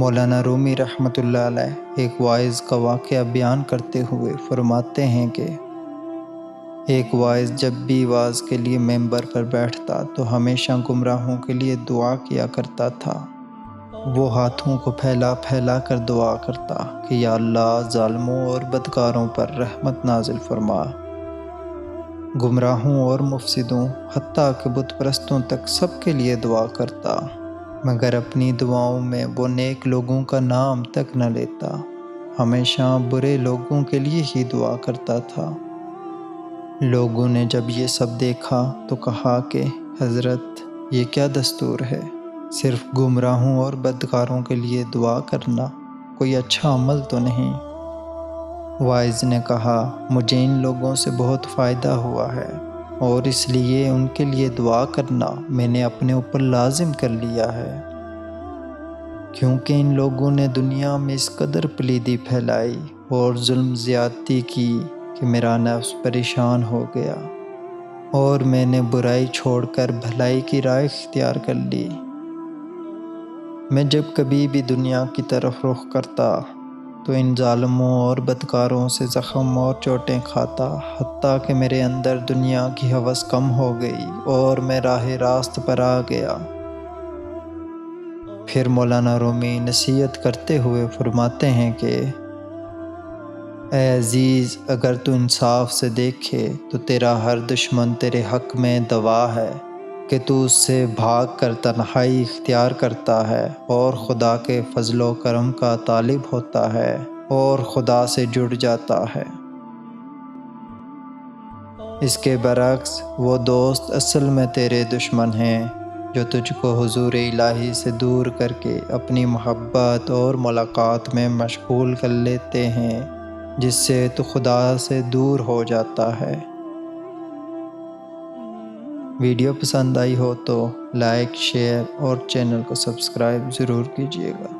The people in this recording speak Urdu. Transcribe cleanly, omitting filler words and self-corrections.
مولانا رومی رحمۃ اللہ علیہ ایک واعظ کا واقعہ بیان کرتے ہوئے فرماتے ہیں کہ ایک واعظ جب بھی وعظ کے لیے ممبر پر بیٹھتا تو ہمیشہ گمراہوں کے لیے دعا کیا کرتا تھا۔ وہ ہاتھوں کو پھیلا پھیلا کر دعا کرتا کہ یا اللہ ظالموں اور بدکاروں پر رحمت نازل فرما، گمراہوں اور مفسدوں حتیٰ کہ بت پرستوں تک سب کے لیے دعا کرتا، مگر اپنی دعاؤں میں وہ نیک لوگوں کا نام تک نہ لیتا، ہمیشہ برے لوگوں کے لیے ہی دعا کرتا تھا۔ لوگوں نے جب یہ سب دیکھا تو کہا کہ حضرت یہ کیا دستور ہے؟ صرف گمراہوں اور بدکاروں کے لیے دعا کرنا کوئی اچھا عمل تو نہیں۔ واعظ نے کہا مجھے ان لوگوں سے بہت فائدہ ہوا ہے اور اس لیے ان کے لیے دعا کرنا میں نے اپنے اوپر لازم کر لیا ہے، کیونکہ ان لوگوں نے دنیا میں اس قدر پلیدی پھیلائی اور ظلم زیادتی کی کہ میرا نفس پریشان ہو گیا اور میں نے برائی چھوڑ کر بھلائی کی راہ اختیار کر لی۔ میں جب کبھی بھی دنیا کی طرف رخ کرتا تو ان ظالموں اور بدکاروں سے زخم اور چوٹیں کھاتا، حتیٰ کہ میرے اندر دنیا کی ہوس کم ہو گئی اور میں راہ راست پر آ گیا۔ پھر مولانا رومی نصیحت کرتے ہوئے فرماتے ہیں کہ اے عزیز، اگر تو انصاف سے دیکھے تو تیرا ہر دشمن تیرے حق میں دوا ہے کہ تو اس سے بھاگ کر تنہائی اختیار کرتا ہے اور خدا کے فضل و کرم کا طالب ہوتا ہے اور خدا سے جڑ جاتا ہے۔ اس کے برعکس وہ دوست اصل میں تیرے دشمن ہیں جو تجھ کو حضور الہی سے دور کر کے اپنی محبت اور ملاقات میں مشغول کر لیتے ہیں، جس سے تو خدا سے دور ہو جاتا ہے۔ ویڈیو پسند آئی ہو تو لائک، شیئر اور چینل کو سبسکرائب ضرور کیجیے گا۔